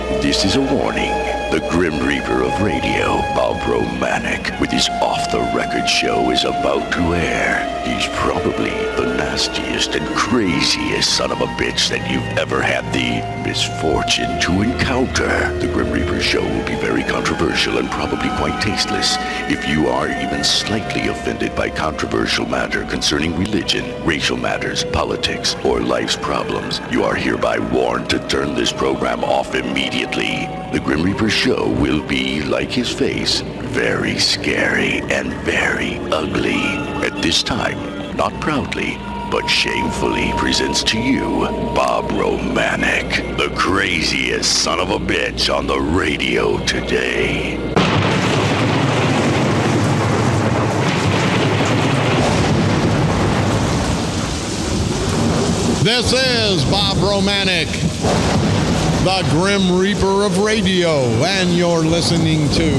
This is a warning. The Grim Reaper of radio, Bob Romanik, with his off-the-record show is about to air. He's probably the nastiest and craziest son of a bitch that you've ever had the misfortune to encounter. The Grim Reaper show will be very controversial and probably quite tasteless. If you are even slightly offended by controversial matter concerning religion, racial matters, politics, or life's problems, you are hereby warned to turn this program off immediately. The Grim Reaper show will be, like his face, very scary and very ugly. At this time, not proudly, but shamefully presents to you Bob Romanik, the craziest son of a bitch on the radio today. This is Bob Romanik, the Grim Reaper of radio, and you're listening to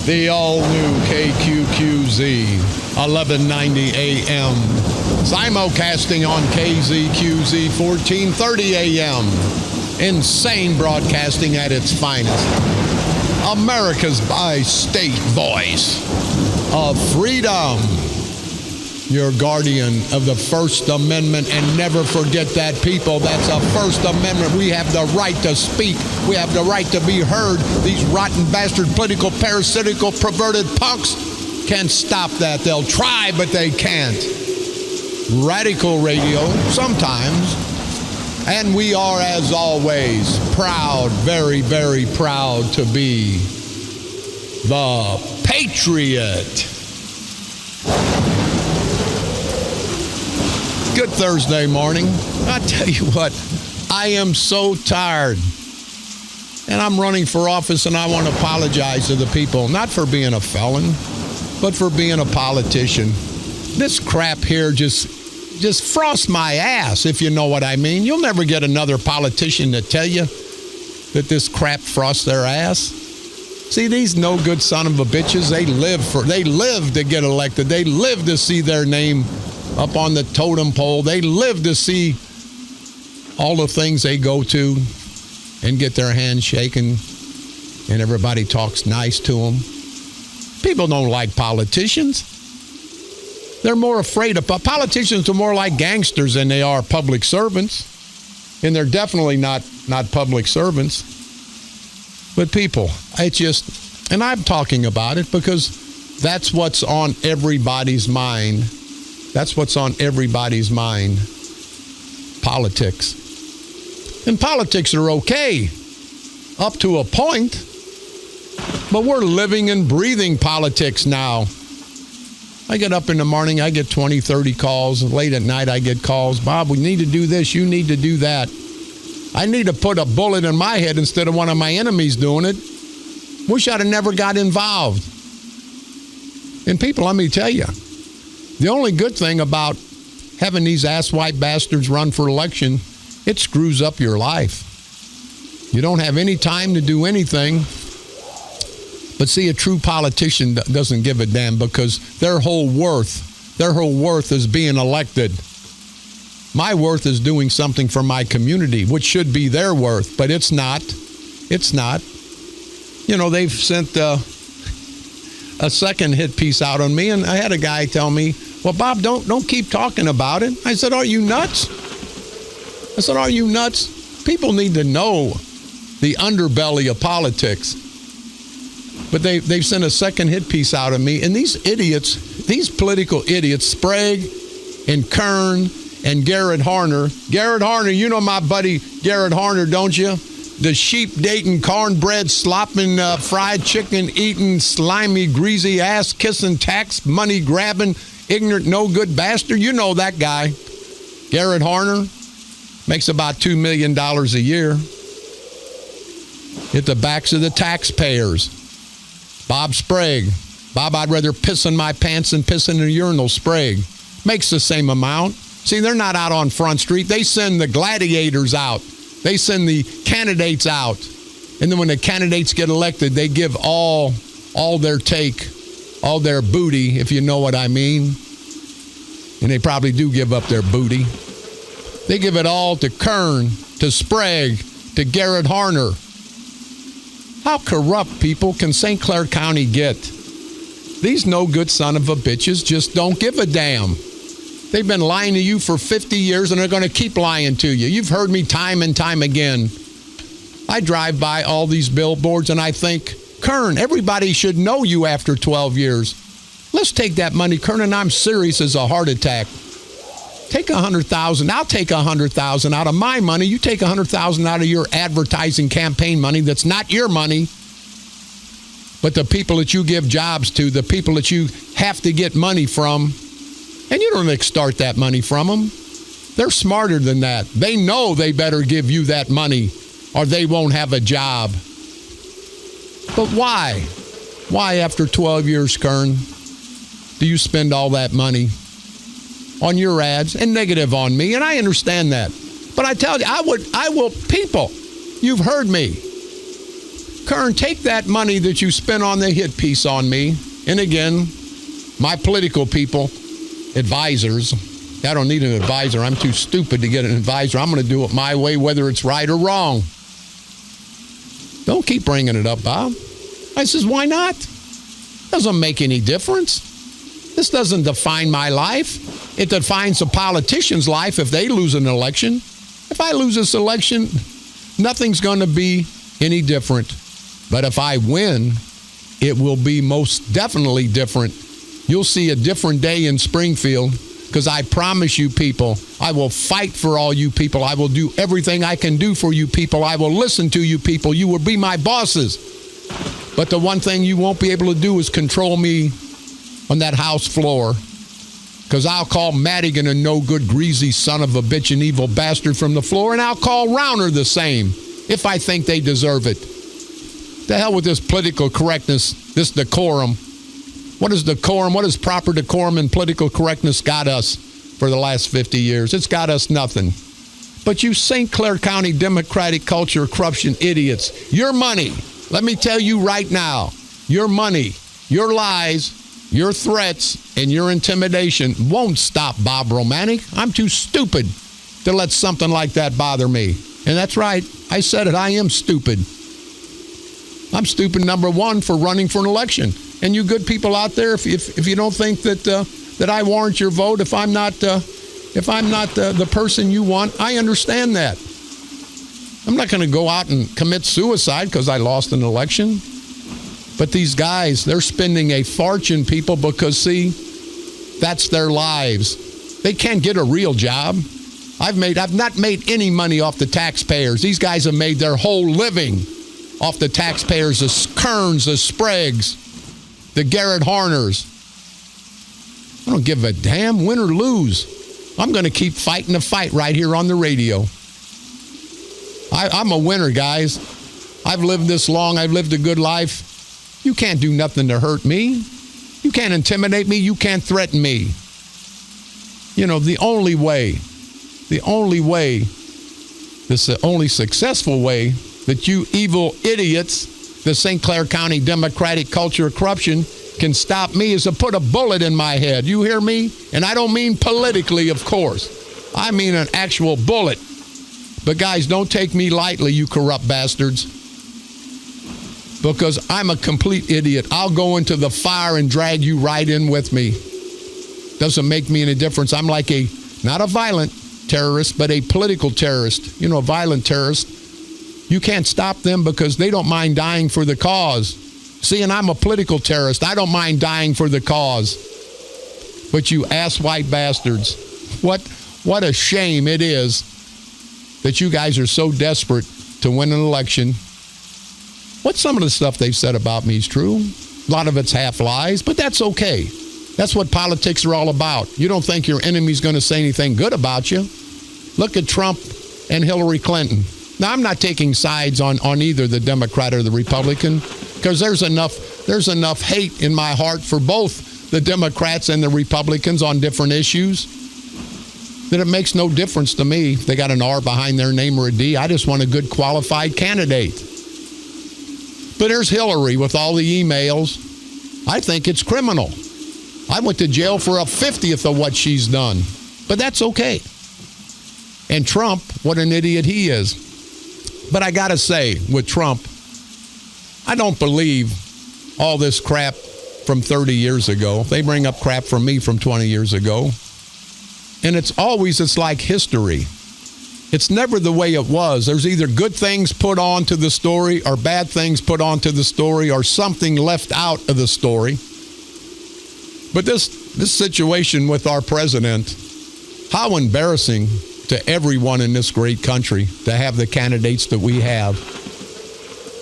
the all-new KQQZ 1190 AM, simulcasting on KZQZ 1430 AM, insane broadcasting at its finest, America's bi-state voice of freedom. Your guardian of the First Amendment, and never forget that, people. That's a First Amendment. We have the right to speak. We have the right to be heard. These rotten bastard political, parasitical, perverted punks can't stop that. They'll try, but they can't. Radical radio, sometimes. And we are, as always, proud, very, very proud to be the Patriot. Good Thursday morning. I tell you what, I am so tired. And I'm running for office, and I want to apologize to the people, not for being a felon, but for being a politician. This crap here just frosts my ass, if you know what I mean. You'll never get another politician to tell you that this crap frosts their ass. See, these no good son of a bitches, they live to get elected. They live to see their name up on the totem pole. They live to see all the things they go to and get their hands shaken, and everybody talks nice to them. People don't like politicians. They're more afraid of politicians. Are more like gangsters than they are public servants, and they're definitely not public servants. But people, it's just, and I'm talking about it because that's what's on everybody's mind. That's what's on everybody's mind. Politics. And politics are okay up to a point, but we're living and breathing politics now. I get up in the morning, I get 20, 30 calls. Late at night, I get calls. Bob, we need to do this. You need to do that. I need to put a bullet in my head instead of one of my enemies doing it. Wish I'd have never got involved. And people, let me tell you, the only good thing about having these asswipe bastards run for election, it screws up your life. You don't have any time to do anything. But see, a true politician doesn't give a damn because their whole worth is being elected. My worth is doing something for my community, which should be their worth, but it's not. It's not. You know, they've sent a second hit piece out on me, and I had a guy tell me, well, Bob, don't keep talking about it. I said, are you nuts? I said, are you nuts? People need to know the underbelly of politics. But they've sent a second hit piece out of me, and these idiots, these political idiots, Sprague and Kern and Garrett Harner. Garrett Harner, you know my buddy Garrett Harner, don't you? The sheep-dating, cornbread, slopping, fried chicken-eating, slimy, greasy, ass-kissing, tax money-grabbing, ignorant, no-good bastard. You know that guy. Garrett Harner makes about $2 million a year. At the backs of the taxpayers. Bob Sprague. Bob, I'd rather piss in my pants than piss in a urinal. Sprague. Makes the same amount. See, they're not out on Front Street. They send the gladiators out. They send the candidates out. And then when the candidates get elected, they give all their take, all their booty, if you know what I mean. And they probably do give up their booty. They give it all to Kern, to Sprague, to Garrett Harner. How corrupt people can St. Clair County get? These no good son of a bitches just don't give a damn. They've been lying to you for 50 years, and they're going to keep lying to you. You've heard me time and time again. I drive by all these billboards, and I think, Kern, everybody should know you after 12 years. Let's take that money, Kern, and I'm serious as a heart attack. Take $100,000. I'll take $100,000 out of my money. You take $100,000 out of your advertising campaign money that's not your money, but the people that you give jobs to, the people that you have to get money from, and you don't extort that money from them. They're smarter than that. They know they better give you that money or they won't have a job. But why? Why after 12 years, Kern, do you spend all that money on your ads and negative on me? And I understand that. But I tell you, I will, people, you've heard me. Kern, take that money that you spent on the hit piece on me. And again, my political people, advisors, I don't need an advisor. I'm too stupid to get an advisor. I'm going to do it my way, whether it's right or wrong. Don't keep bringing it up, Bob. I says, why not? Doesn't make any difference. This doesn't define my life. It defines a politician's life if they lose an election. If I lose this election, nothing's going to be any different. But if I win, it will be most definitely different. You'll see a different day in Springfield, because I promise you people, I will fight for all you people. I will do everything I can do for you people. I will listen to you people. You will be my bosses. But the one thing you won't be able to do is control me on that House floor, because I'll call Madigan a no-good, greasy son of a bitch and evil bastard from the floor, and I'll call Rauner the same if I think they deserve it. The hell with this political correctness, this decorum. What is decorum? What has proper decorum and political correctness got us for the last 50 years? It's got us nothing. But you St. Clair County Democratic culture corruption idiots, your money, let me tell you right now, your money, your lies, your threats, and your intimidation won't stop Bob Romanik. I'm too stupid to let something like that bother me. And that's right. I said it. I am stupid. I'm stupid, number one, for running for an election. And you good people out there, if you don't think that I warrant your vote, if I'm not the person you want, I understand that. I'm not going to go out and commit suicide because I lost an election. But these guys, they're spending a fortune, people, because, see, that's their lives. They can't get a real job. I've not made any money off the taxpayers. These guys have made their whole living off the taxpayers, the Kerns, the Spragues, the Garrett Horners. I don't give a damn, win or lose. I'm going to keep fighting the fight right here on the radio. I'm a winner, guys. I've lived this long. I've lived a good life. You can't do nothing to hurt me. You can't intimidate me. You can't threaten me. You know, the only way, the only successful way that you evil idiots, the St. Clair County Democratic culture of corruption, can stop me is to put a bullet in my head. You hear me? And I don't mean politically, of course. I mean an actual bullet. But guys, don't take me lightly, you corrupt bastards. Because I'm a complete idiot. I'll go into the fire and drag you right in with me. Doesn't make me any difference. I'm like not a violent terrorist, but a political terrorist. You know, a violent terrorist. You can't stop them because they don't mind dying for the cause. See, and I'm a political terrorist. I don't mind dying for the cause. But you ass-white bastards, what a shame it is that you guys are so desperate to win an election. What some of the stuff they've said about me is true. A lot of it's half lies, but that's okay. That's what politics are all about. You don't think your enemy's going to say anything good about you. Look at Trump and Hillary Clinton. Now, I'm not taking sides on either the Democrat or the Republican, because there's enough hate in my heart for both the Democrats and the Republicans on different issues that it makes no difference to me if they got an R behind their name or a D. I just want a good qualified candidate. But there's Hillary with all the emails. I think it's criminal. I went to jail for a 50th of what she's done. But that's okay. And Trump, what an idiot he is. But I got to say, with Trump, I don't believe all this crap from 30 years ago. They bring up crap from me from 20 years ago. And it's like history. It's never the way it was. There's either good things put on to the story or bad things put on to the story or something left out of the story. But this situation with our president, how embarrassing to everyone in this great country to have the candidates that we have.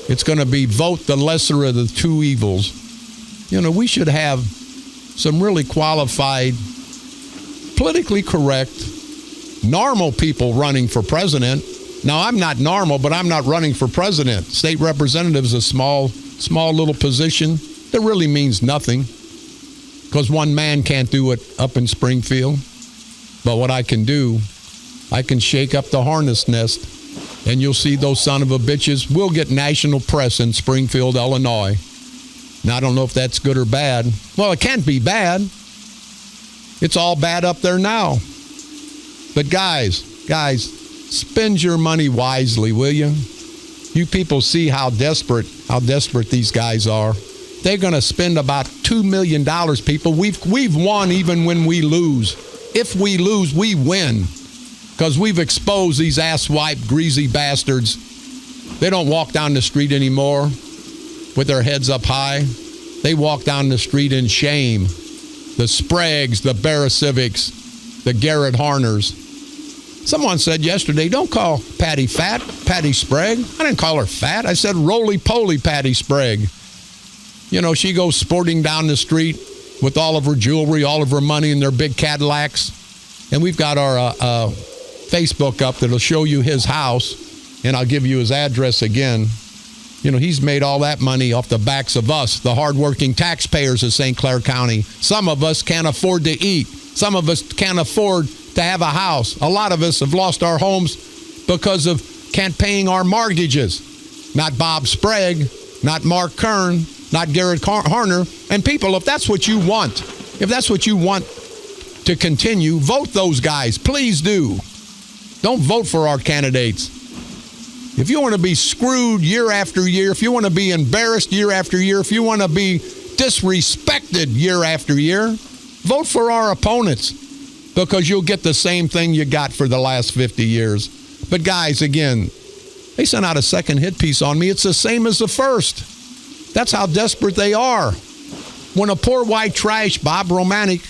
It's going to be vote the lesser of the two evils. You know, we should have some really qualified, politically correct, normal people running for president. Now, I'm not normal, but I'm not running for president. State representative is a small little position that really means nothing because one man can't do it up in Springfield. But what I can do, I can shake up the hornet's nest, and you'll see those son of a bitches will get national press in Springfield, Illinois. Now, I don't know if that's good or bad. Well, it can't be bad. It's all bad up there now. But guys, spend your money wisely, will you? You people see how desperate these guys are. They're going to spend about $2 million, people. We've won even when we lose. If we lose, we win. Because we've exposed these asswiped, greasy bastards. They don't walk down the street anymore with their heads up high. They walk down the street in shame. The Spragues, the Barasivics, the Garrett Harners. Someone said yesterday, don't call Patty fat, Patty Sprague. I didn't call her fat. I said roly-poly Patty Sprague. You know, she goes sporting down the street with all of her jewelry, all of her money in their big Cadillacs. And we've got our Facebook up that'll show you his house, and I'll give you his address again. You know, he's made all that money off the backs of us, the hardworking taxpayers of St. Clair County. Some of us can't afford to eat. Some of us can't afford to have a house. A lot of us have lost our homes because of can't paying our mortgages. Not Bob Sprague, not Mark Kern, not Garrett Harner. And people, if that's what you want to continue, vote those guys. Please do. Don't vote for our candidates. If you want to be screwed year after year, if you want to be embarrassed year after year, if you want to be disrespected year after year, vote for our opponents because you'll get the same thing you got for the last 50 years. But guys, again, they sent out a second hit piece on me. It's the same as the first. That's how desperate they are. When a poor white trash, Bob Romanik,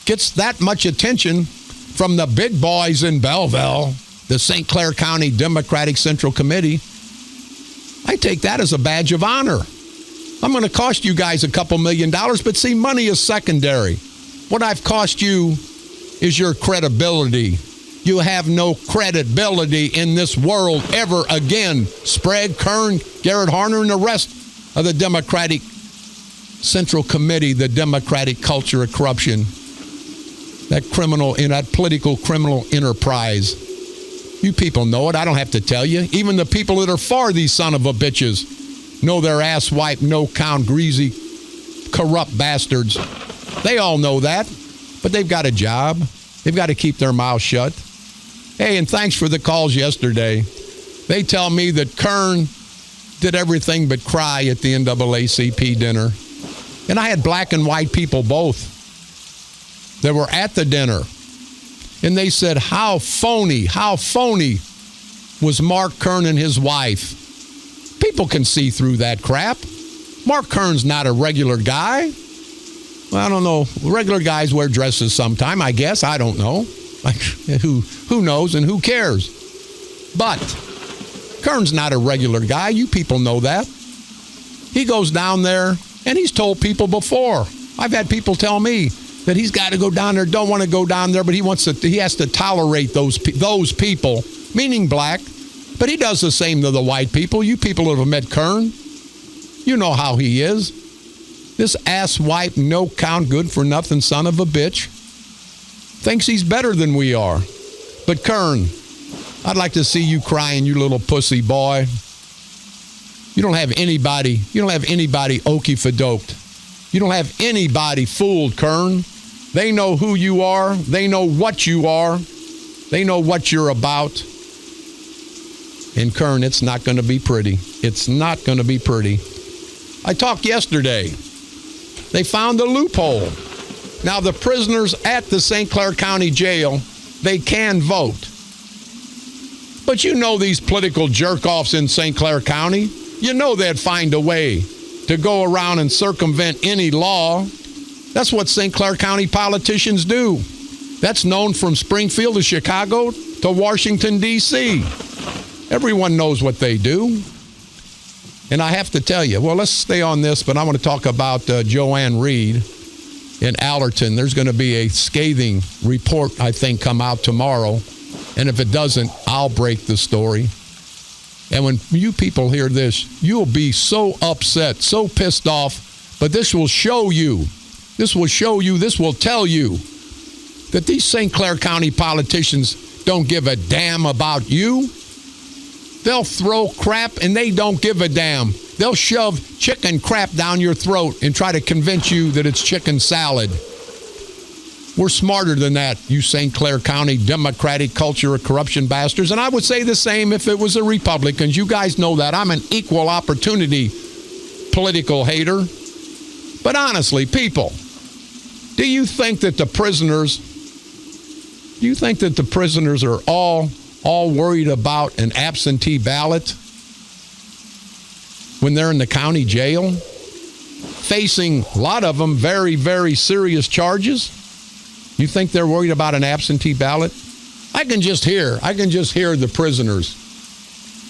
gets that much attention from the big boys in Belleville, the St. Clair County Democratic Central Committee, I take that as a badge of honor. I'm going to cost you guys a couple $1 million, but see, money is secondary. What I've cost you is your credibility. You have no credibility in this world ever again. Sprague, Kern, Garrett Harner, and the rest of the Democratic Central Committee, the Democratic culture of corruption, that political criminal enterprise. You people know it. I don't have to tell you. Even the people that are for these son of a bitches know their ass wiped, no count, greasy, corrupt bastards. They all know that, but they've got a job. They've got to keep their mouth shut. Hey, and thanks for the calls yesterday. They tell me that Kern did everything but cry at the NAACP dinner. And I had black and white people both that were at the dinner. And they said, how phony was Mark Kern and his wife. People can see through that crap. Mark Kern's not a regular guy. Well, I don't know. Regular guys wear dresses sometime, I guess. I don't know. Who knows and who cares? But Kern's not a regular guy. You people know that. He goes down there, and he's told people before. I've had people tell me that he's got to go down there, don't want to go down there, but he has to tolerate those people, meaning black. But he does the same to the white people. You people that have met Kern, you know how he is. This ass-wipe, no-count, good-for-nothing son of a bitch thinks he's better than we are. But Kern, I'd like to see you crying, you little pussy boy. You don't have anybody okey-fadoked. You don't have anybody fooled, Kern. They know who you are. They know what you are. They know what you're about. And Kern, it's not going to be pretty. It's not going to be pretty. I talked yesterday. They found a loophole. Now, the prisoners at the St. Clair County Jail, they can vote. But you know these political jerk-offs in St. Clair County, you know they'd find a way to go around and circumvent any law. That's what St. Clair County politicians do. That's known from Springfield to Chicago to Washington, D.C. Everyone knows what they do. And I have to tell you, well, let's stay on this, but I want to talk about Joanne Reed in Allerton. There's going to be a scathing report, I think, come out tomorrow. And if it doesn't, I'll break the story. And when you people hear this, you'll be so upset, so pissed off. But this will show you, this will tell you that these St. Clair County politicians don't give a damn about you. They'll throw crap and they don't give a damn. They'll shove chicken crap down your throat and try to convince you that it's chicken salad. We're smarter than that, you St. Clair County Democratic culture of corruption bastards. And I would say the same if it was the Republicans. You guys know that. I'm an equal opportunity political hater. But honestly, people, do you think that the prisoners are all worried about an absentee ballot when they're in the county jail, facing a lot of them very, very serious charges? You think they're worried about an absentee ballot? I can just hear the prisoners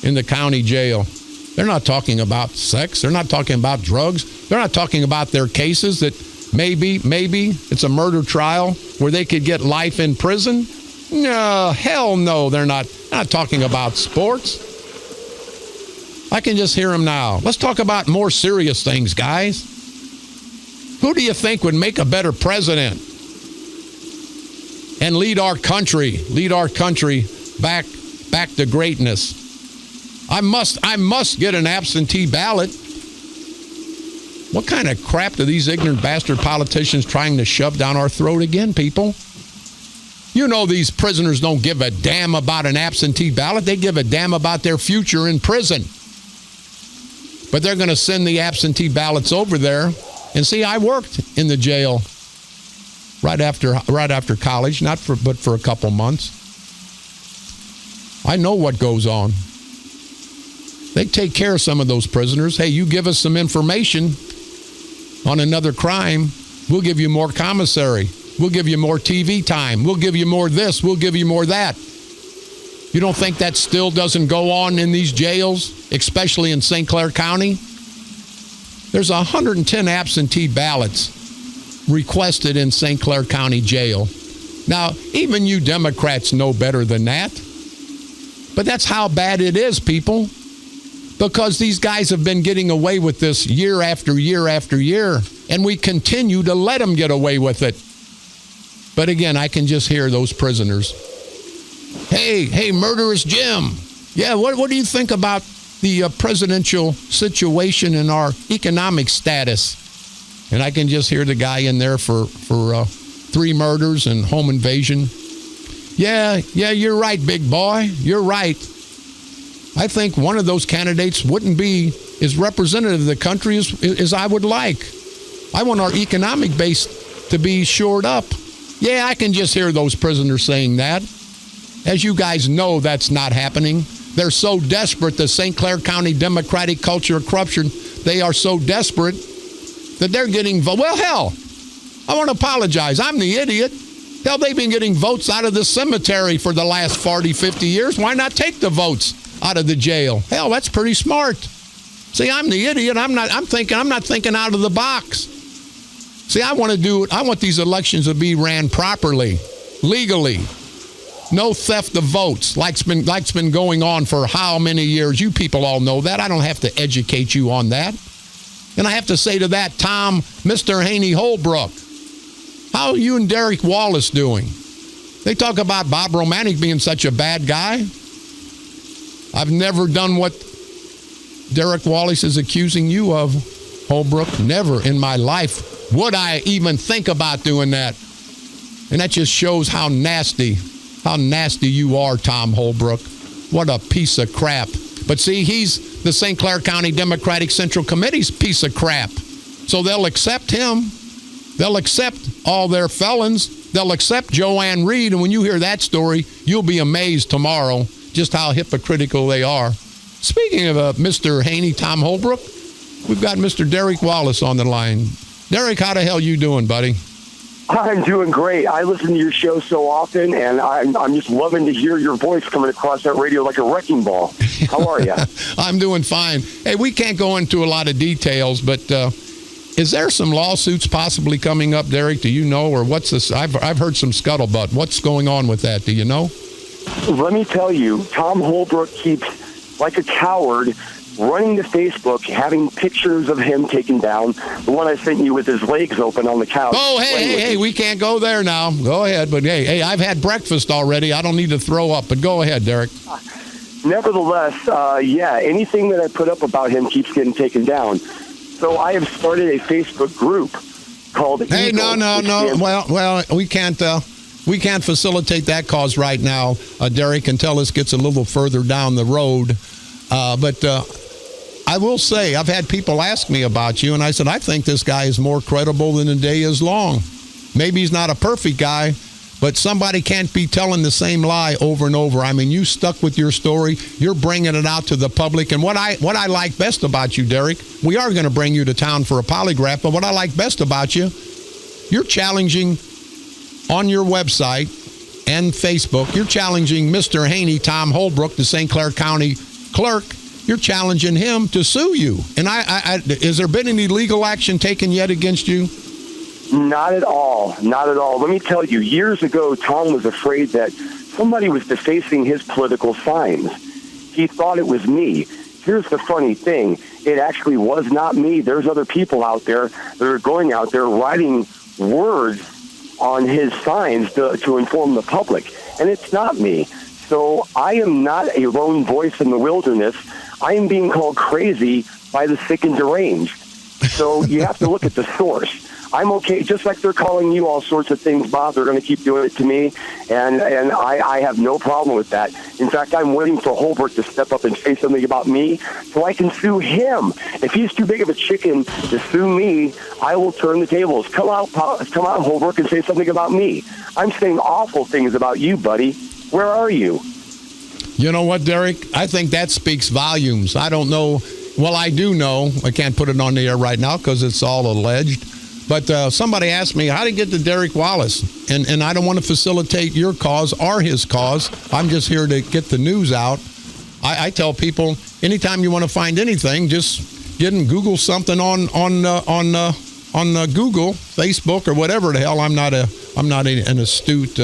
in the county jail. They're not talking about sex. They're not talking about drugs. They're not talking about their cases that maybe it's a murder trial where they could get life in prison. No, hell no, they're not talking about sports. I can just hear them now. Let's talk about more serious things, guys. Who do you think would make a better president and lead our country back to greatness? I must get an absentee ballot. What kind of crap do these ignorant bastard politicians trying to shove down our throat again, people? You know these prisoners don't give a damn about an absentee ballot. They give a damn about their future in prison. But they're going to send the absentee ballots over there. And see, I worked in the jail right after college, but for a couple months. I know what goes on. They take care of some of those prisoners. Hey, you give us some information on another crime, we'll give you more commissary. We'll give you more TV time. We'll give you more this. We'll give you more that. You don't think that still doesn't go on in these jails, especially in St. Clair County? There's 110 absentee ballots requested in St. Clair County Jail. Now, even you Democrats know better than that. But that's how bad it is, people. Because these guys have been getting away with this year after year after year. And we continue to let them get away with it. But again, I can just hear those prisoners. Hey, murderous Jim. Yeah, what do you think about the presidential situation and our economic status? And I can just hear the guy in there for 3 murders and home invasion. Yeah, you're right, big boy. You're right. I think one of those candidates wouldn't be as representative of the country as I would like. I want our economic base to be shored up. Yeah, I can just hear those prisoners saying that. As you guys know, that's not happening. They're so desperate, the St. Clair County Democratic culture of corruption, they are so desperate that they're getting votes. Well, hell, I want to apologize. I'm the idiot. Hell, they've been getting votes out of the cemetery for the last 40, 50 years. Why not take the votes out of the jail? Hell, that's pretty smart. See, I'm the idiot. I'm not thinking out of the box. See, I want these elections to be ran properly, legally. No theft of votes like's been going on for how many years? You people all know that. I don't have to educate you on that. And I have to say to that, Tom, Mr. Haney Holbrook, how are you and Derek Wallace doing? They talk about Bob Romanik being such a bad guy. I've never done what Derek Wallace is accusing you of, Holbrook. Never in my life would I even think about doing that. And that just shows how nasty you are, Tom Holbrook. What a piece of crap. But see, he's the St. Clair County Democratic Central Committee's piece of crap. So they'll accept him. They'll accept all their felons. They'll accept Joanne Reed. And when you hear that story, you'll be amazed tomorrow just how hypocritical they are. Speaking of Mr. Haney, Tom Holbrook, we've got Mr. Derek Wallace on the line. Derek, how the hell you doing, buddy? I'm doing great. I listen to your show so often, and I'm just loving to hear your voice coming across that radio like a wrecking ball. How are you? I'm doing fine. Hey, we can't go into a lot of details, but is there some lawsuits possibly coming up, Derek? Do you know, or what's this? I've heard some scuttlebutt. What's going on with that? Do you know? Let me tell you, Tom Holbrook keeps, like a coward, running to Facebook, having pictures of him taken down. The one I sent you with his legs open on the couch. Oh, hey, we can't go there now. Go ahead, but hey, I've had breakfast already. I don't need to throw up, but go ahead, Derek. Nevertheless, anything that I put up about him keeps getting taken down. So I have started a Facebook group called Hey, Eagle, no. Well, we can't facilitate that cause right now, Derek, until this gets a little further down the road. But I will say, I've had people ask me about you, and I said, I think this guy is more credible than the day is long. Maybe he's not a perfect guy, but somebody can't be telling the same lie over and over. I mean, you stuck with your story. You're bringing it out to the public. And what I like best about you, Derek, we are going to bring you to town for a polygraph, but what I like best about you, you're challenging on your website and Facebook, you're challenging Mr. Haney, Tom Holbrook, the St. Clair County clerk. You're challenging him to sue you. And has there been any legal action taken yet against you? Not at all. Not at all. Let me tell you, years ago, Tom was afraid that somebody was defacing his political signs. He thought it was me. Here's the funny thing. It actually was not me. There's other people out there that are going out there writing words on his signs to inform the public. And it's not me. So I am not a lone voice in the wilderness. I am being called crazy by the sick and deranged. So you have to look at the source. I'm okay, just like they're calling you all sorts of things, Bob. They're going to keep doing it to me, and I have no problem with that. In fact, I'm waiting for Holbrook to step up and say something about me so I can sue him. If he's too big of a chicken to sue me, I will turn the tables. Come out, Holbrook, and say something about me. I'm saying awful things about you, buddy. Where are you? You know what, Derek? I think that speaks volumes. I don't know. Well, I do know. I can't put it on the air right now because it's all alleged. But somebody asked me, how to get to Derek Wallace? And I don't want to facilitate your cause or his cause. I'm just here to get the news out. I tell people, anytime you want to find anything, just get and Google something on Google, Facebook, or whatever the hell. I'm not an astute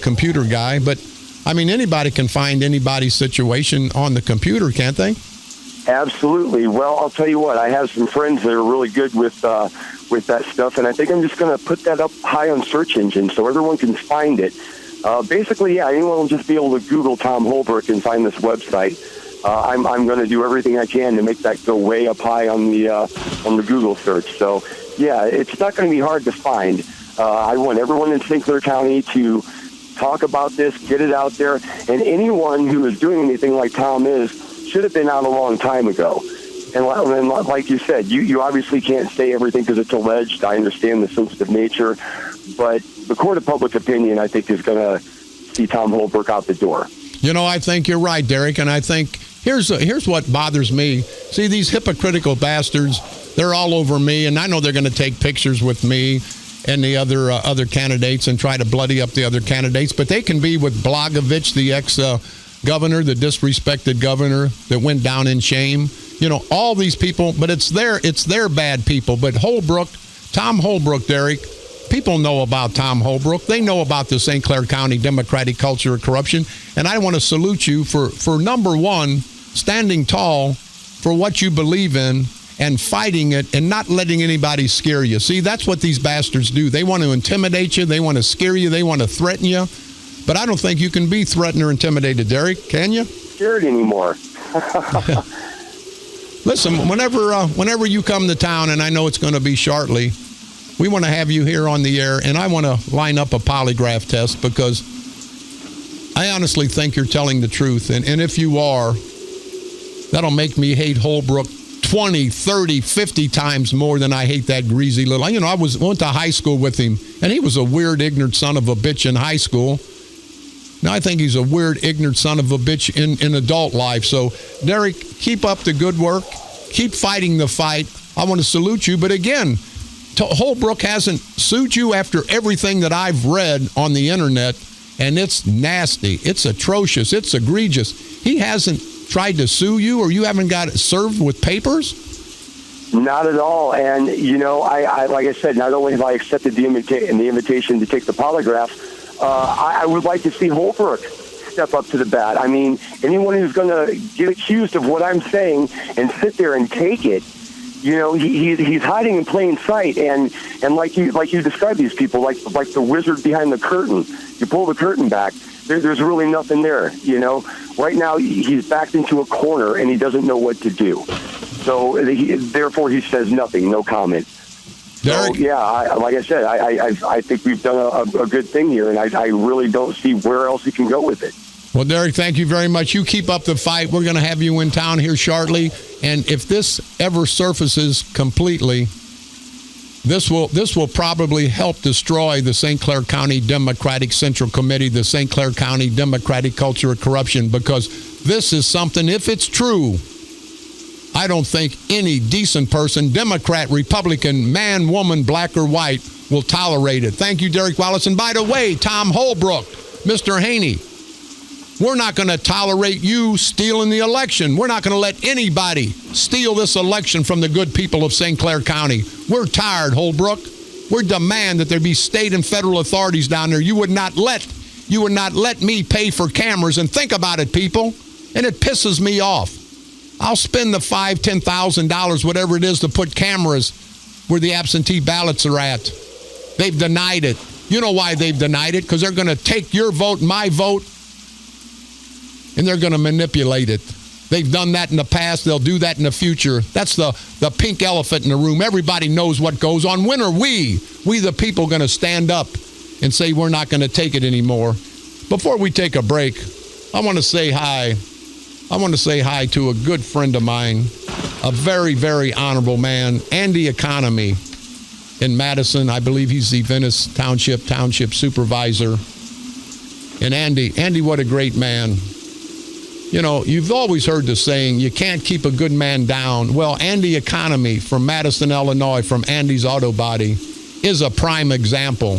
computer guy, but I mean, anybody can find anybody's situation on the computer, can't they? Absolutely. Well, I'll tell you what. I have some friends that are really good with that stuff, and I think I'm just going to put that up high on search engines so everyone can find it. Basically, yeah, anyone will just be able to Google Tom Holbrook and find this website. I'm going to do everything I can to make that go way up high on the Google search. So, yeah, it's not going to be hard to find. I want everyone in St. Clair County to talk about this, get it out there, and anyone who is doing anything like Tom is should have been out a long time ago. And like you said, you obviously can't say everything because it's alleged. I understand the sensitive nature, but the court of public opinion, I think, is going to see Tom Holbrook out the door. You know, I think you're right, Derek, and I think here's what bothers me. See, these hypocritical bastards, they're all over me, and I know they're going to take pictures with me and the other candidates and try to bloody up the other candidates, but they can be with Blagojevich, the ex-governor, the disrespected governor that went down in shame. You know, all these people, but it's their bad people. But Holbrook, Tom Holbrook, Derek, people know about Tom Holbrook. They know about the St. Clair County Democratic culture of corruption. And I want to salute you for number one, standing tall for what you believe in and fighting it and not letting anybody scare you. See, that's what these bastards do. They want to intimidate you. They want to scare you. They want to threaten you. But I don't think you can be threatened or intimidated, Derek. Can you? Scared anymore. Listen, whenever you come to town, and I know it's going to be shortly, we want to have you here on the air, and I want to line up a polygraph test because I honestly think you're telling the truth. And if you are, That'll make me hate Holbrook 20, 30, 50 times more than I hate that greasy little... You know, I went to high school with him, and he was a weird, ignorant son of a bitch in high school. Now I think he's a weird, ignorant son of a bitch in adult life. So, Derek, keep up the good work. Keep fighting the fight. I want to salute you. But again, Holbrook hasn't sued you after everything that I've read on the internet, and it's nasty. It's atrocious. It's egregious. He hasn't tried to sue you, or you haven't got it served with papers? Not at all. And, you know, I like I said, not only have I accepted the invitation to take the polygraph, I would like to see Holbrook step up to the bat. I mean, anyone who's going to get accused of what I'm saying and sit there and take it, you know, he's hiding in plain sight. And like you described these people, like the wizard behind the curtain. You pull the curtain back, there's really nothing there, you know. Right now, he's backed into a corner, and he doesn't know what to do. So, therefore, he says nothing, no comment. Derek? So, yeah, like I said, I think we've done a good thing here, and I really don't see where else he can go with it. Well, Derek, thank you very much. You keep up the fight. We're going to have you in town here shortly. And if this ever surfaces completely, this will probably help destroy the St. Clair County Democratic Central Committee, the St. Clair County Democratic Culture of Corruption, because this is something, if it's true, I don't think any decent person, Democrat, Republican, man, woman, black or white, will tolerate it. Thank you, Derek Wallace. And by the way, Tom Holbrook, Mr. Haney, we're not going to tolerate you stealing the election. We're not going to let anybody steal this election from the good people of St. Clair County. We're tired, Holbrook. We demand that there be state and federal authorities down there. You would not let me pay for cameras. And think about it, people. And it pisses me off. I'll spend the $5,000, $10,000, whatever it is, to put cameras where the absentee ballots are at. They've denied it. You know why they've denied it? Because they're going to take your vote, my vote, and they're going to manipulate it. They've done that in the past. They'll do that in the future. That's the pink elephant in the room. Everybody knows what goes on. When are we the people, going to stand up and say we're not going to take it anymore? Before we take a break, I want to say hi. I want to say hi to a good friend of mine, a very, very honorable man, Andy Economy in Madison. I believe he's the Venice Township supervisor. And Andy, what a great man. You know, you've always heard the saying, you can't keep a good man down. Well, Andy Economy from Madison, Illinois, from Andy's Auto Body, is a prime example.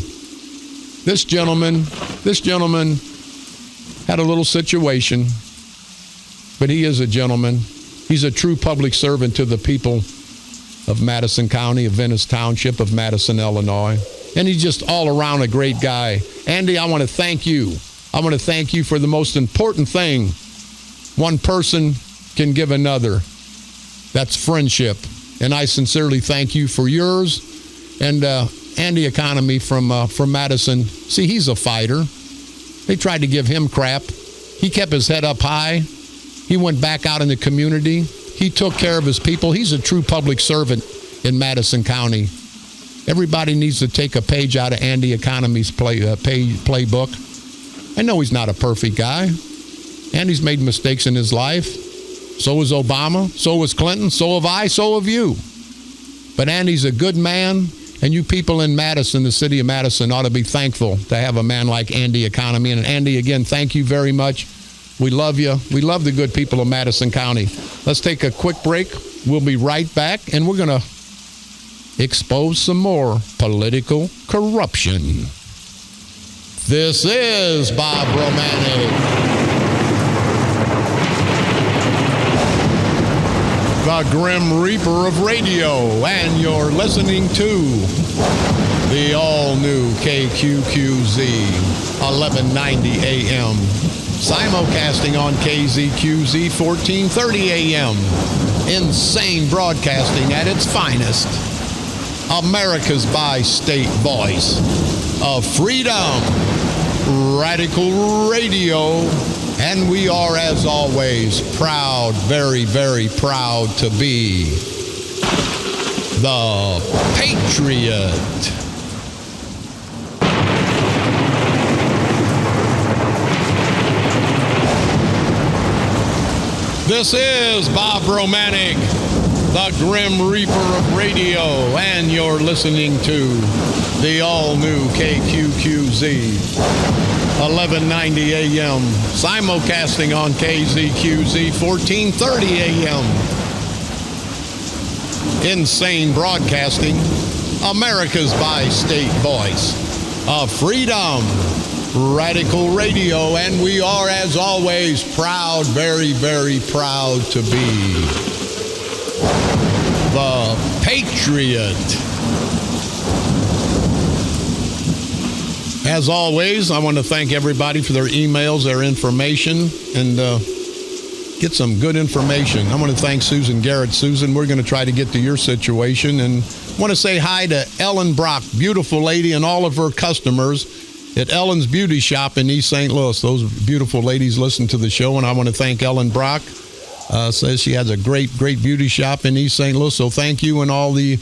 This gentleman had a little situation, but he is a gentleman. He's a true public servant to the people of Madison County, of Venice Township, of Madison, Illinois. And he's just all around a great guy. Andy, I want to thank you. I want to thank you for the most important thing one person can give another. That's friendship. And I sincerely thank you for yours. And Andy Economy from Madison, see, he's a fighter. They tried to give him crap. He kept his head up high. He went back out in the community. He took care of his people. He's a true public servant in Madison County. Everybody needs to take a page out of Andy Economy's playbook. I know he's not a perfect guy. Andy's made mistakes in his life. So was Obama. So was Clinton. So have I. So have you. But Andy's a good man. And you people in Madison, the city of Madison, ought to be thankful to have a man like Andy Economy. And Andy, again, thank you very much. We love you. We love the good people of Madison County. Let's take a quick break. We'll be right back, and we're going to expose some more political corruption. This is Bob Romanik, the Grim Reaper of radio, and you're listening to the all-new KQQZ 1190 AM, simulcasting on KZQZ 1430 AM. Insane broadcasting at its finest. America's bi-state voice of freedom, radical radio. And we are, as always, proud, very, very proud to be the Patriot. This is Bob Romanik, the Grim Reaper of radio, and you're listening to the all-new KQQZ, 1190 AM, simulcasting on KZQZ, 1430 AM. Insane Broadcasting, America's bi-state voice of freedom, Radical Radio, and we are, as always, proud, very, very proud to be the Patriot. As always, I want to thank everybody for their emails, their information, and get some good information. I want to thank Susan Garrett. Susan, we're going to try to get to your situation, and want to say hi to Ellen Brock, beautiful lady, and all of her customers at Ellen's Beauty Shop in East St. Louis. Those beautiful ladies listen to the show, and I want to thank Ellen Brock. Says she has a great beauty shop in East St. Louis. So thank you, and all the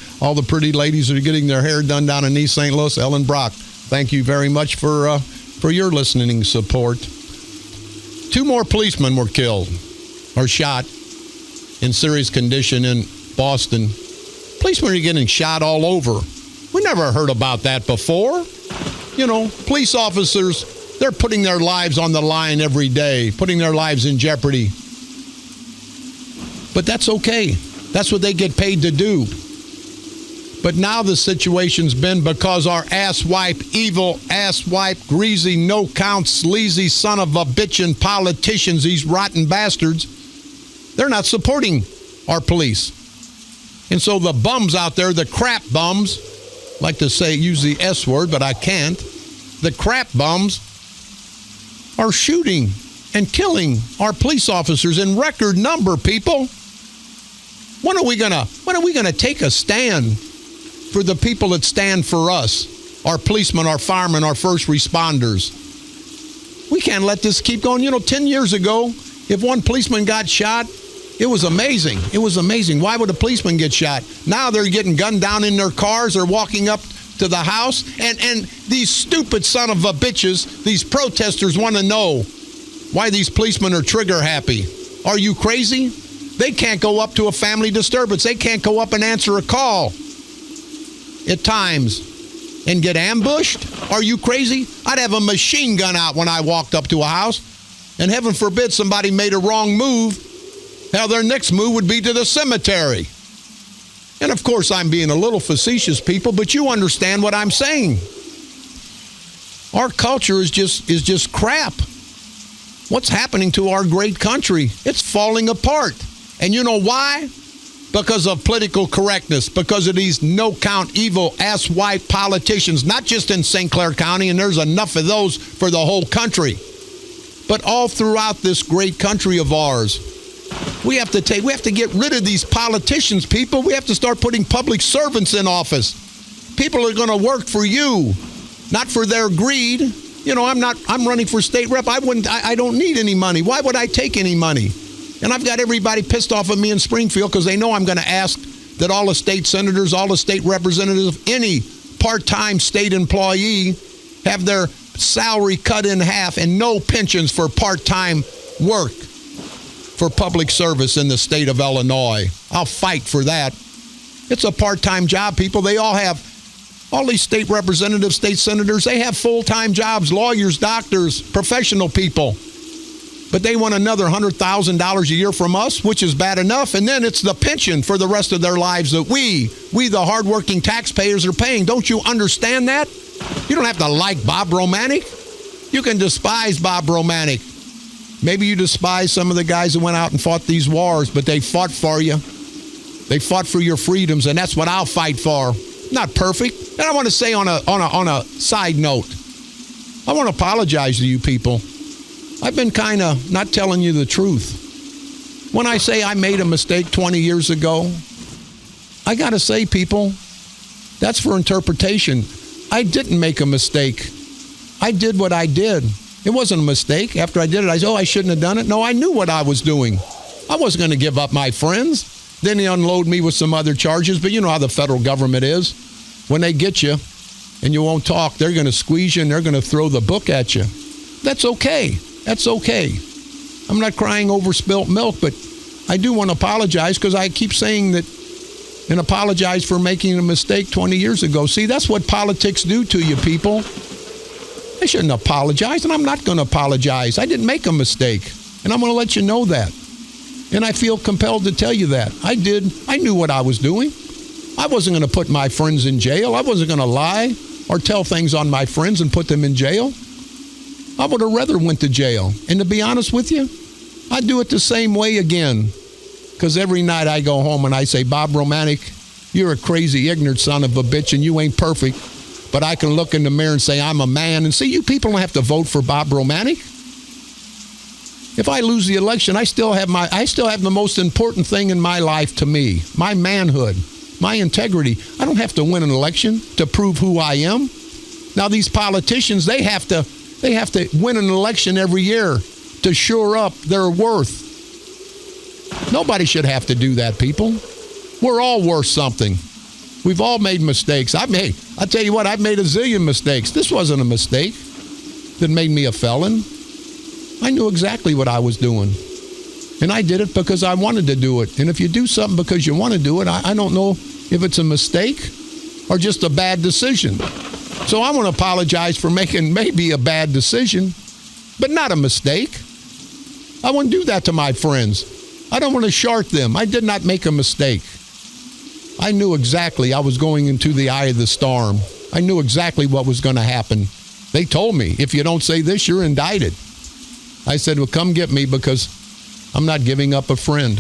pretty ladies that are getting their hair done down in East St. Louis. Ellen Brock, thank you very much for your listening support. 2 more policemen were killed or shot in serious condition in Boston. Policemen are getting shot all over. We never heard about that before. You know, police officers, they're putting their lives on the line every day, putting their lives in jeopardy. But that's okay. That's what they get paid to do. But now the situation's been because our asswipe, evil asswipe, greasy, no-count, sleazy son of a bitchin' politicians, these rotten bastards, they're not supporting our police. And so the bums out there, the crap bums, like to say, use the S word, but I can't. The crap bums are shooting and killing our police officers in record number, people. When are we gonna take a stand for the people that stand for us, our policemen, our firemen, our first responders? We can't let this keep going. You know, 10 years ago, if one policeman got shot, it was amazing. It was amazing. Why would a policeman get shot? Now they're getting gunned down in their cars or walking up to the house. And these stupid son of a bitches, these protesters want to know why these policemen are trigger happy. Are you crazy? They can't go up to a family disturbance. They can't go up and answer a call at times and get ambushed. Are you crazy? I'd have a machine gun out when I walked up to a house. And heaven forbid somebody made a wrong move. Now, their next move would be to the cemetery. And, of course, I'm being a little facetious, people, but you understand what I'm saying. Our culture is just crap. What's happening to our great country? It's falling apart. And you know why? Because of political correctness, because of these no-count, evil, asswipe politicians, not just in St. Clair County, and there's enough of those for the whole country, but all throughout this great country of ours. We have to get rid of these politicians, people. We have to start putting public servants in office. People are going to work for you, not for their greed. You know, I'm running for state rep. I don't need any money. Why would I take any money? And I've got everybody pissed off at me in Springfield because they know I'm going to ask that all the state senators, all the state representatives, any part-time state employee have their salary cut in half and no pensions for part-time work for public service in the state of Illinois. I'll fight for that. It's a part-time job, people. They all these state representatives, state senators, they have full-time jobs, lawyers, doctors, professional people. But they want another $100,000 a year from us, which is bad enough. And then it's the pension for the rest of their lives that we the hardworking taxpayers, are paying. Don't you understand that? You don't have to like Bob Romanik. You can despise Bob Romanik. Maybe you despise some of the guys that went out and fought these wars, but they fought for you. They fought for your freedoms, and that's what I'll fight for. Not perfect. And I want to say on a side note, I want to apologize to you people. I've been kind of not telling you the truth. When I say I made a mistake 20 years ago, I got to say, people, that's for interpretation. I didn't make a mistake. I did what I did. It wasn't a mistake. After I did it, I said, I shouldn't have done it. No, I knew what I was doing. I wasn't going to give up my friends. Then they unload me with some other charges. But you know how the federal government is. When they get you and you won't talk, they're going to squeeze you and they're going to throw the book at you. That's okay. That's okay. I'm not crying over spilt milk, but I do want to apologize because I keep saying that and apologize for making a mistake 20 years ago. See, that's what politics do to you people. I shouldn't apologize, and I'm not going to apologize. I didn't make a mistake, and I'm going to let you know that. And I feel compelled to tell you that. I did. I knew what I was doing. I wasn't going to put my friends in jail. I wasn't going to lie or tell things on my friends and put them in jail. I would have rather went to jail. And to be honest with you, I'd do it the same way again. Because every night I go home and I say, Bob Romanik, you're a crazy, ignorant son of a bitch, and you ain't perfect. But I can look in the mirror and say, I'm a man. And see, you people don't have to vote for Bob Romanik. If I lose the election, I still have the most important thing in my life to me, my manhood, my integrity. I don't have to win an election to prove who I am. Now, these politicians, they have to win an election every year to shore up their worth. Nobody should have to do that, people. We're all worth something. We've all made mistakes. I'll tell you what, I've made a zillion mistakes. This wasn't a mistake that made me a felon. I knew exactly what I was doing. And I did it because I wanted to do it. And if you do something because you want to do it, I don't know if it's a mistake or just a bad decision. So I want to apologize for making maybe a bad decision, but not a mistake. I wouldn't do that to my friends. I don't want to short them. I did not make a mistake. I knew exactly I was going into the eye of the storm. I knew exactly what was going to happen. They told me, if you don't say this, you're indicted. I said, well, come get me because I'm not giving up a friend.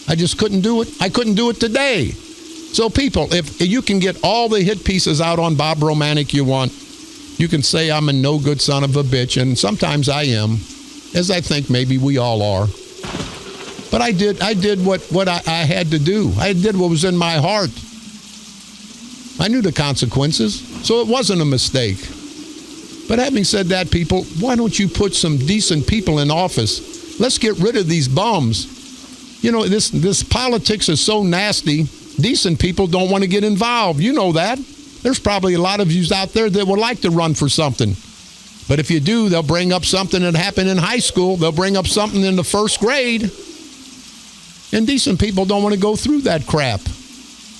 I just couldn't do it. I couldn't do it today. So people, if you can get all the hit pieces out on Bob Romanik you want, you can say I'm a no good son of a bitch, and sometimes I am, as I think maybe we all are. But I did what I had to do. I did what was in my heart. I knew the consequences, so it wasn't a mistake. But having said that, people, why don't you put some decent people in office? Let's get rid of these bums. You know, this politics is so nasty, decent people don't want to get involved. You know that. There's probably a lot of you out there that would like to run for something. But if you do, they'll bring up something that happened in high school. They'll bring up something in the first grade. And decent people don't want to go through that crap.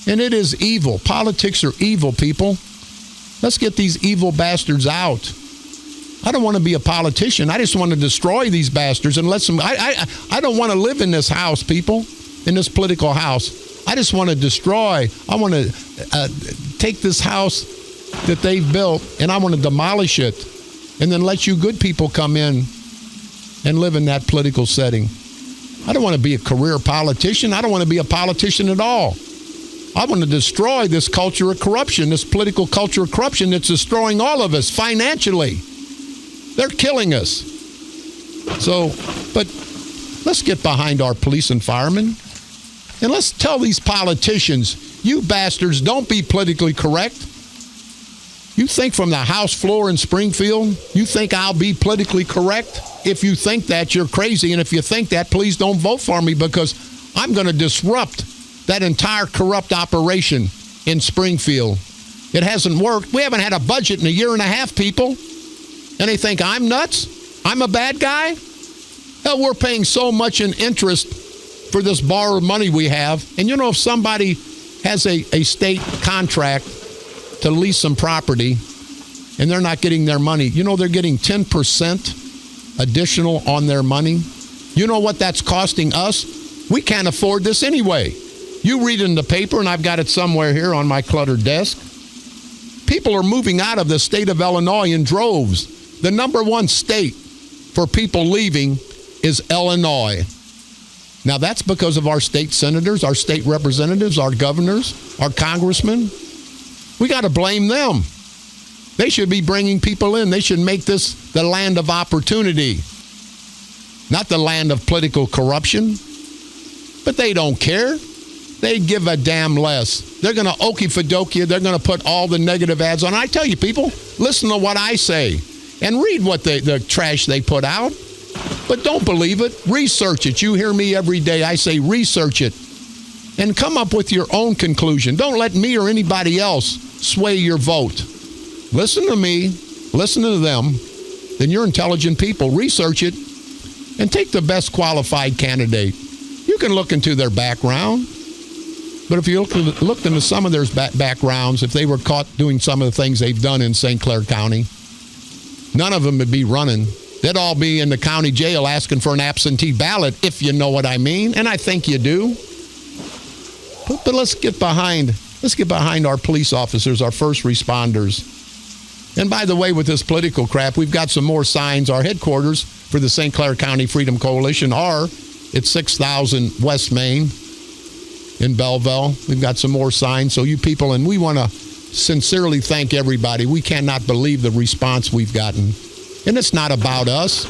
And it is evil. Politics are evil, people. Let's get these evil bastards out. I don't want to be a politician. I just want to destroy these bastards and let them. I don't want to live in this house, people, in this political house. I just want to destroy. I want to take this house that they've built and I want to demolish it and then let you good people come in and live in that political setting. I don't want to be a career politician. I don't want to be a politician at all. I want to destroy this culture of corruption, this political culture of corruption that's destroying all of us financially. They're killing us. So, but let's get behind our police and firemen. And let's tell these politicians, you bastards, don't be politically correct. You think from the House floor in Springfield, you think I'll be politically correct? If you think that, you're crazy. And if you think that, please don't vote for me because I'm going to disrupt that entire corrupt operation in Springfield. It hasn't worked. We haven't had a budget in a year and a half, people. And they think I'm nuts? I'm a bad guy? Hell, we're paying so much in interest for this borrowed money we have. And you know, if somebody has a state contract to lease some property and they're not getting their money, you know they're getting 10% additional on their money? You know what that's costing us? We can't afford this anyway. You read in the paper, and I've got it somewhere here on my cluttered desk. People are moving out of the state of Illinois in droves. The number one state for people leaving is Illinois. Now, that's because of our state senators, our state representatives, our governors, our congressmen. We got to blame them. They should be bringing people in. They should make this the land of opportunity, not the land of political corruption. But they don't care. They give a damn less. They're going to okey-fadoke. They're going to put all the negative ads on. I tell you, people, listen to what I say and read what the trash they put out. But don't believe it. Research it. You hear me every day. I say research it and come up with your own conclusion. Don't let me or anybody else sway your vote. Listen to me. Listen to them. Then you're intelligent people. Research it and take the best qualified candidate. You You can look into their background. But if you looked into some of their backgrounds, if they were caught doing some of the things they've done in St. Clair County, none of them would be running. They'd all be in the county jail asking for an absentee ballot, if you know what I mean. And I think you do. But let's get behind our police officers, our first responders. And by the way, with this political crap, we've got some more signs. Our headquarters for the St. Clair County Freedom Coalition are at 6000 West Main in Belleville. We've got some more signs. So you people, and we want to sincerely thank everybody. We cannot believe the response we've gotten. And it's not about us.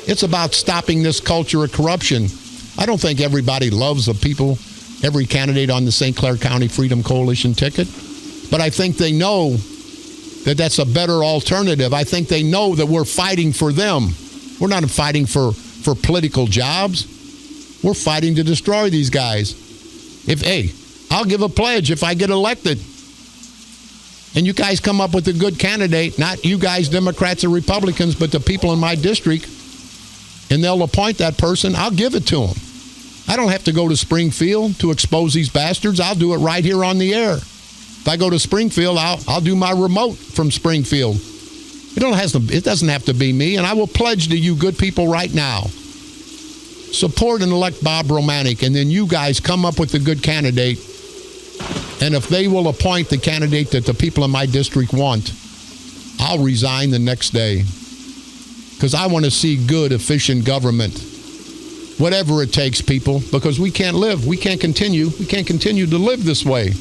It's about stopping this culture of corruption. I don't think everybody loves the people, every candidate on the St. Clair County Freedom Coalition ticket. But I think they know that that's a better alternative. I think they know that we're fighting for them. We're not fighting for political jobs. We're fighting to destroy these guys. I'll give a pledge if I get elected. And you guys come up with a good candidate, not you guys, Democrats or Republicans, but the people in my district, and they'll appoint that person, I'll give it to them. I don't have to go to Springfield to expose these bastards. I'll do it right here on the air. If I go to Springfield, I'll do my remote from Springfield. It doesn't have to be me, and I will pledge to you good people right now. Support and elect Bob Romanik, and then you guys come up with a good candidate. And if they will appoint the candidate that the people in my district want, I'll resign the next day. Because I want to see good, efficient government. Whatever it takes, people, because we can't continue to live this way.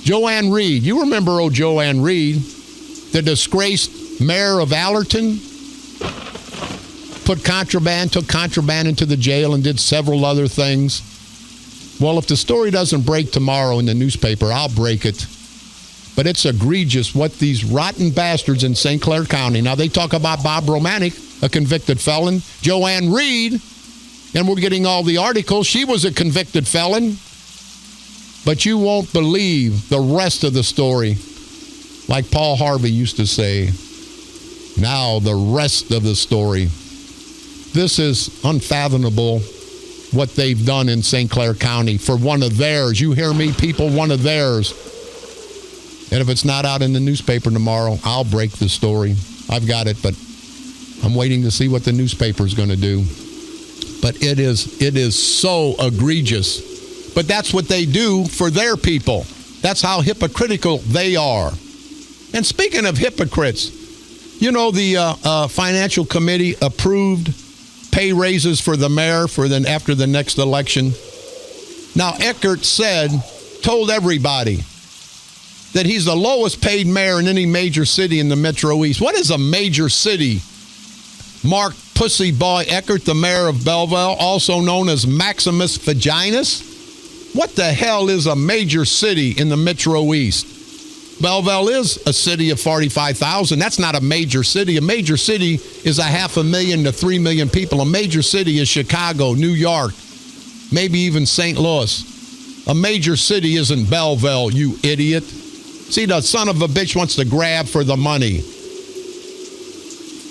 Joanne Reed, you remember old Joanne Reed, the disgraced mayor of Allerton? Took contraband into the jail and did several other things. Well, if the story doesn't break tomorrow in the newspaper, I'll break it. But it's egregious what these rotten bastards in St. Clair County. Now, they talk about Bob Romanik, a convicted felon. Joanne Reed, and we're getting all the articles. She was a convicted felon. But you won't believe the rest of the story. Like Paul Harvey used to say, now the rest of the story. This is unfathomable what they've done in St. Clair County for one of theirs. You hear me, people? One of theirs. And if it's not out in the newspaper tomorrow, I'll break the story. I've got it, but I'm waiting to see what the newspaper is going to do. But it is so egregious. But that's what they do for their people. That's how hypocritical they are. And speaking of hypocrites, you know, the Financial Committee approved pay raises for the mayor after the next election. Now, Eckert told everybody that he's the lowest paid mayor in any major city in the Metro East. What is a major city? Mark Pussy Boy Eckert, the mayor of Belleville, also known as Maximus Vaginas. What the hell is a major city in the Metro East? Belleville is a city of 45,000. That's not a major city. A major city is 500,000 to 3 million people. A major city is Chicago, New York, maybe even St. Louis. A major city isn't Belleville, you idiot. See, the son of a bitch wants to grab for the money.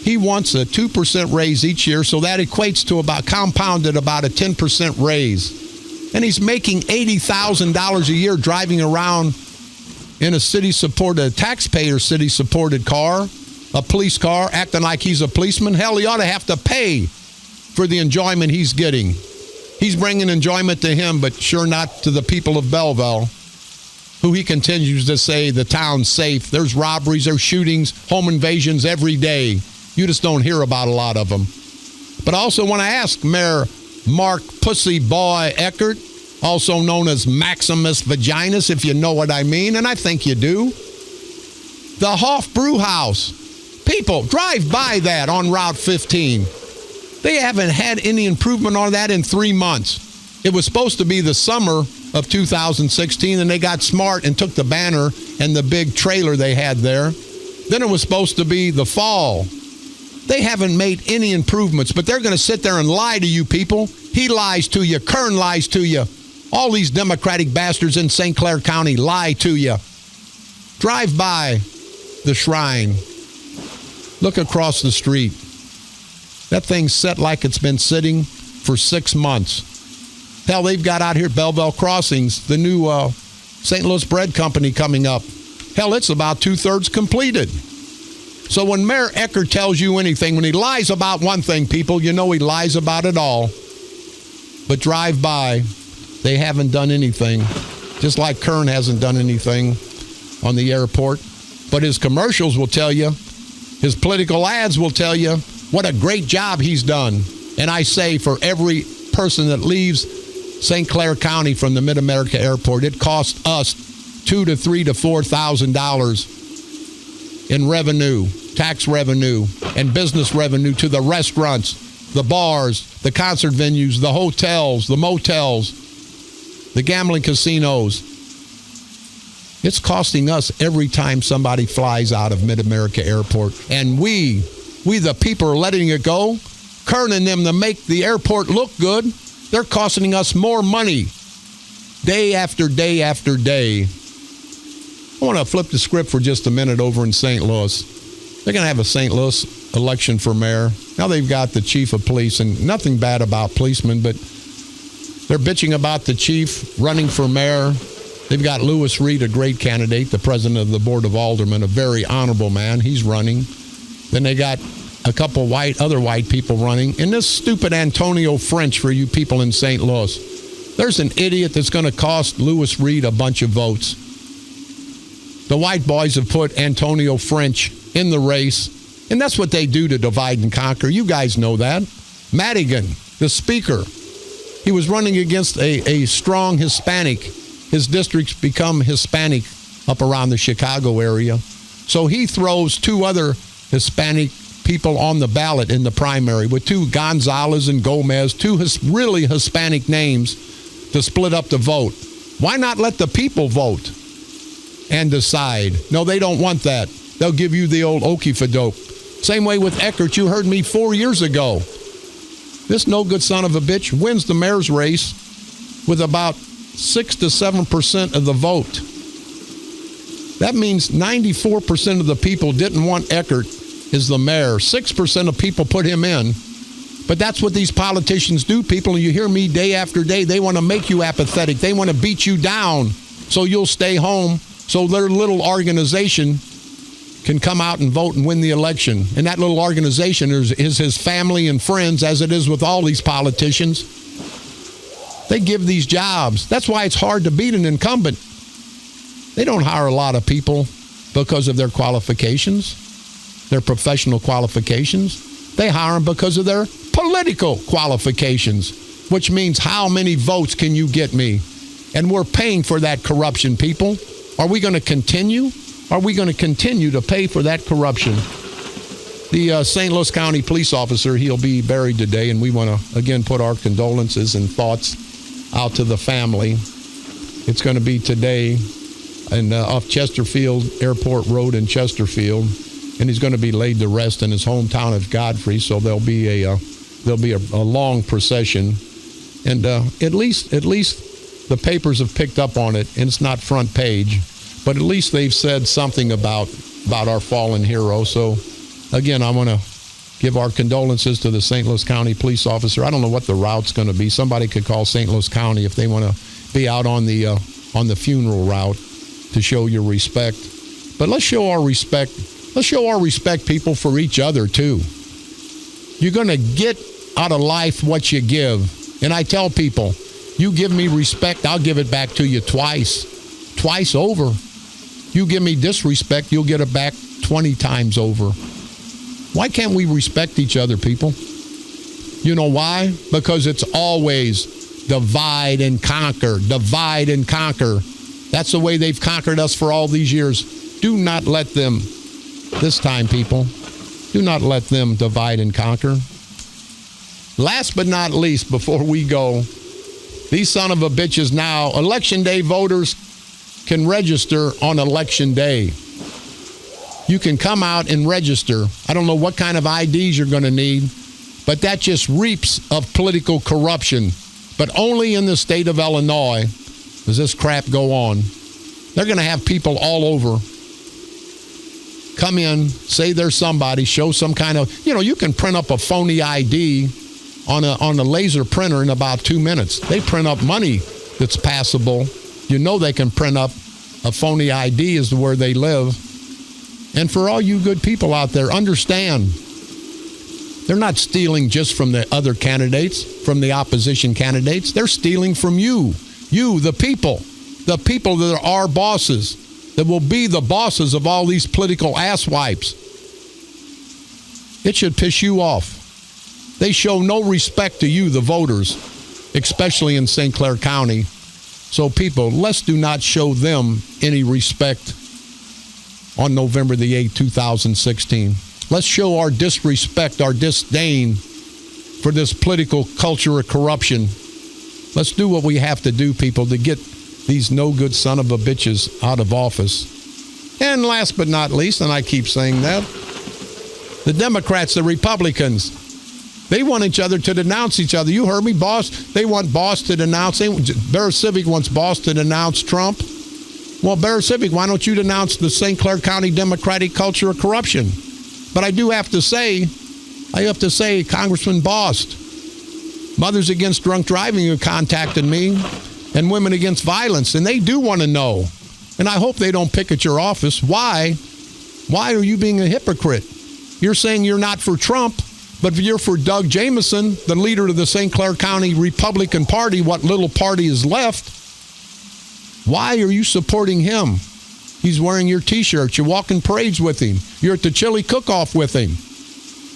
He wants a 2% raise each year, so that equates to compounded about a 10% raise. And he's making $80,000 a year driving around in a taxpayer city-supported car, a police car, acting like he's a policeman. Hell, he ought to have to pay for the enjoyment he's getting. He's bringing enjoyment to him, but sure not to the people of Belleville, who he continues to say the town's safe. There's robberies, there's shootings, home invasions every day. You just don't hear about a lot of them. But I also want to ask Mayor Mark Pussy Boy Eckert, also known as Maximus Vaginas, if you know what I mean, and I think you do. The Hoff Brew House. People, drive by that on Route 15. They haven't had any improvement on that in 3 months. It was supposed to be the summer of 2016, and they got smart and took the banner and the big trailer they had there. Then it was supposed to be the fall. They haven't made any improvements, but they're going to sit there and lie to you people. He lies to you. Kern lies to you. All these Democratic bastards in St. Clair County lie to you. Drive by the shrine. Look across the street. That thing's set like it's been sitting for 6 months. Hell, they've got out here Belleville Crossings, the new St. Louis Bread Company coming up. Hell, it's about 2/3 completed. So when Mayor Eckert tells you anything, when he lies about one thing, people, you know he lies about it all. But drive by, they haven't done anything. Just like Kern hasn't done anything on the airport. But his commercials will tell you, his political ads will tell you what a great job he's done. And I say for every person that leaves St. Clair County from the Mid-America Airport, it costs us $2,000 to $3,000 to $4,000 in revenue, tax revenue, and business revenue to the restaurants, the bars, the concert venues, the hotels, the motels, the gambling casinos. It's costing us every time somebody flies out of Mid-America Airport. And we the people are letting it go. Kern and them to make the airport look good. They're costing us more money day after day after day. I want to flip the script for just a minute over in St. Louis. They're going to have a St. Louis election for mayor. Now they've got the chief of police, and nothing bad about policemen, but they're bitching about the chief running for mayor. They've got Lewis Reed, a great candidate, the president of the Board of Aldermen, a very honorable man. He's running. Then they got a couple other white people running. And this stupid Antonio French for you people in St. Louis. There's an idiot that's going to cost Lewis Reed a bunch of votes. The white boys have put Antonio French in the race, and that's what they do to divide and conquer. You guys know that. Madigan, the speaker, he was running against a strong Hispanic. His districts become Hispanic up around the Chicago area. So he throws two other Hispanic people on the ballot in the primary with two Gonzalez and Gomez, two really Hispanic names to split up the vote. Why not let the people vote and decide? No, they don't want that. They'll give you the old okey-fadoke. Same way with Eckert. You heard me 4 years ago. This no-good son of a bitch wins the mayor's race with about 6 to 7% of the vote. That means 94% of the people didn't want Eckert as the mayor. 6% of people put him in. But that's what these politicians do, people. And you hear me day after day. They want to make you apathetic. They want to beat you down so you'll stay home, so their little organization can come out and vote and win the election. And that little organization is his family and friends, as it is with all these politicians. They give these jobs. That's why it's hard to beat an incumbent. They don't hire a lot of people because of their qualifications, their professional qualifications. They hire them because of their political qualifications, which means how many votes can you get me? And we're paying for that corruption, people. Are we going to continue? Are we going to continue to pay for that corruption? The St. Louis County police officer, he'll be buried today, and we want to, again, put our condolences and thoughts out to the family. It's going to be today off Chesterfield Airport Road in Chesterfield, and he's going to be laid to rest in his hometown of Godfrey. So there'll be a long procession, and at least the papers have picked up on it, and it's not front page, but at least they've said something about our fallen hero. So again, I want to give our condolences to the St. Louis County police officer. I don't know what the route's going to be. Somebody could call St. Louis County if they want to be out on the funeral route to show your respect. But let's show our respect. Let's show our respect, people, for each other too. You're going to get out of life what you give. And I tell people, you give me respect, I'll give it back to you twice over. You give me disrespect, you'll get it back 20 times over. Why can't we respect each other, people? You know why? Because it's always divide and conquer, divide and conquer. That's the way they've conquered us for all these years. Do not let them, this time, people, do not let them divide and conquer. Last but not least, before we go, these son of a bitches now, Election Day voters can register on Election Day. You can come out and register. I don't know what kind of IDs you're going to need, but that just reeks of political corruption. But only in the state of Illinois does this crap go on. They're going to have people all over come in, say they're somebody, show some kind of, you can print up a phony ID on a laser printer in about 2 minutes. They print up money that's passable. You know they can print up a phony ID as to where they live. And for all you good people out there, understand, they're not stealing just from the other candidates, from the opposition candidates. They're stealing from you, the people that are our bosses, that will be the bosses of all these political asswipes. It should piss you off. They show no respect to you, the voters, especially in St. Clair County. So people, let's do not show them any respect on November the 8th, 2016. Let's show our disrespect, our disdain for this political culture of corruption. Let's do what we have to do, people, to get these no good son of a bitches out of office. And last but not least, and I keep saying that, the Democrats, the Republicans, they want each other to denounce each other. You heard me, boss. They want boss to denounce. Bear Civic wants boss to denounce Trump. Well, Bear Civic, why don't you denounce the St. Clair County Democratic culture of corruption? But I have to say, Congressman Bost, Mothers Against Drunk Driving who contacted me, and Women Against Violence, and they do want to know. And I hope they don't pick at your office. Why? Why are you being a hypocrite? You're saying you're not for Trump, but you're for Doug Jamison, the leader of the St. Clair County Republican Party, what little party is left. Why are you supporting him? He's wearing your T-shirt. You're walking parades with him. You're at the chili cook-off with him.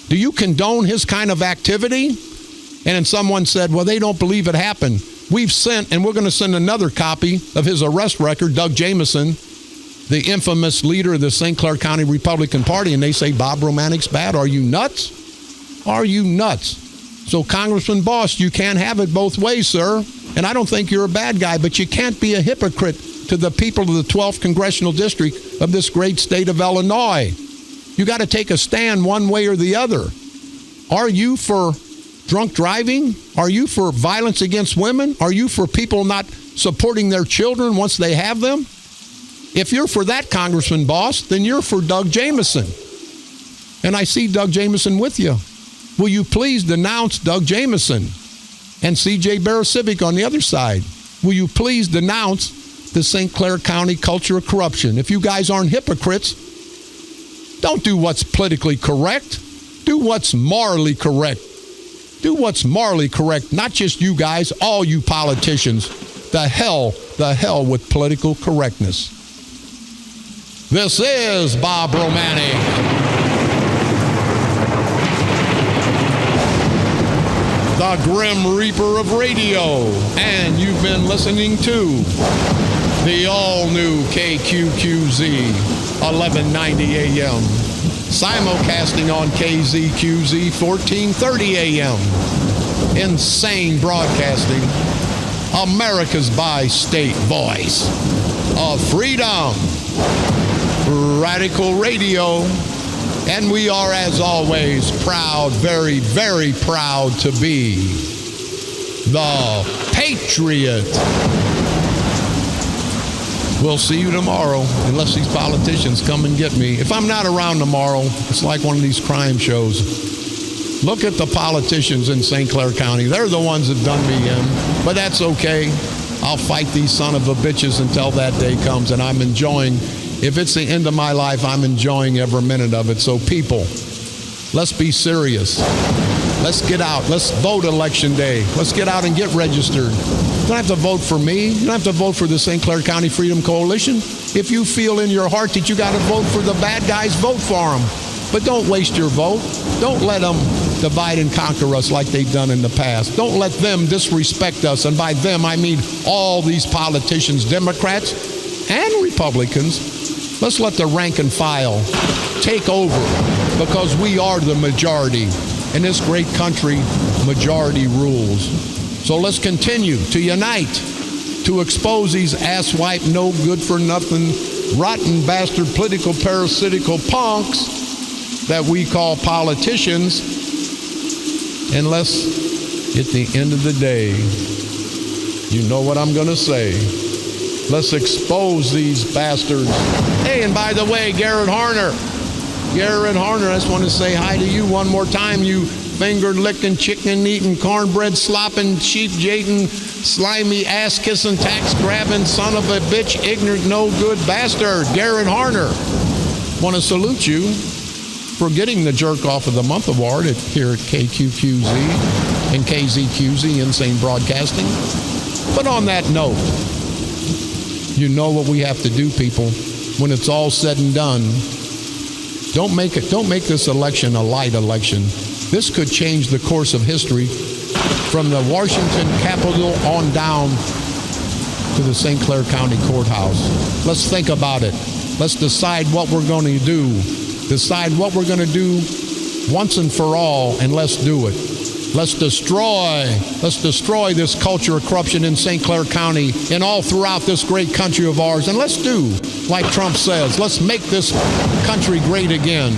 Do you condone his kind of activity? And then someone said, well, they don't believe it happened. We've sent, and we're going to send another copy of his arrest record, Doug Jamison, the infamous leader of the St. Clair County Republican Party, and they say Bob Romanik's bad. Are you nuts? Are you nuts? So, Congressman Bost, you can't have it both ways, sir. And I don't think you're a bad guy, but you can't be a hypocrite to the people of the 12th Congressional District of this great state of Illinois. You got to take a stand one way or the other. Are you for drunk driving? Are you for violence against women? Are you for people not supporting their children once they have them? If you're for that, Congressman Bost, then you're for Doug Jamison. And I see Doug Jamison with you. Will you please denounce Doug Jamison and C.J. Bear Civic on the other side? Will you please denounce the St. Clair County culture of corruption? If you guys aren't hypocrites, don't do what's politically correct. Do what's morally correct. Do what's morally correct. Not just you guys, all you politicians. The hell with political correctness. This is Bob Romanik, the Grim Reaper of radio, and you've been listening to the all-new KQQZ 1190 AM, simulcasting on KZQZ 1430 AM. Insane broadcasting, America's bi-state voice of freedom, Radical Radio. And we are, as always, proud, very, very proud to be the Patriot. We'll see you tomorrow, unless these politicians come and get me. If I'm not around tomorrow, it's like one of these crime shows. Look at the politicians in St. Clair County. They're the ones that done me in. But that's okay. I'll fight these son of a bitches until that day comes, and I'm enjoying. If it's the end of my life, I'm enjoying every minute of it. So people, let's be serious. Let's get out. Let's vote election day. Let's get out and get registered. You don't have to vote for me. You don't have to vote for the St. Clair County Freedom Coalition. If you feel in your heart that you got to vote for the bad guys, vote for them. But don't waste your vote. Don't let them divide and conquer us like they've done in the past. Don't let them disrespect us. And by them, I mean all these politicians, Democrats and Republicans. Let's let the rank and file take over, because we are the majority. In this great country, majority rules. So let's continue to unite, to expose these asswipe, no good for nothing, rotten bastard, political, parasitical punks that we call politicians. And let's, at the end of the day, you know what I'm going to say. Let's expose these bastards. Hey, and by the way, Garrett Harner, I just want to say hi to you one more time, you finger licking, chicken eating, cornbread slopping, sheep jading, slimy ass kissing, tax grabbing, son of a bitch, ignorant, no good bastard, Garrett Harner. Want to salute you for getting the Jerk Off of the Month award here at KQQZ and KZQZ, Insane Broadcasting. But on that note, you know what we have to do, people. When it's all said and done, don't make this election a light election. This could change the course of history from the Washington Capitol on down to the St. Clair County Courthouse. Let's think about it. Let's decide what we're going to do. Decide what we're going to do once and for all, and let's do it. Let's destroy this culture of corruption in St. Clair County and all throughout this great country of ours. And let's do like Trump says. Let's make this country great again.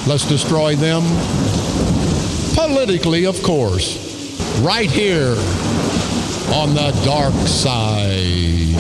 Let's destroy them politically, of course, right here on the dark side.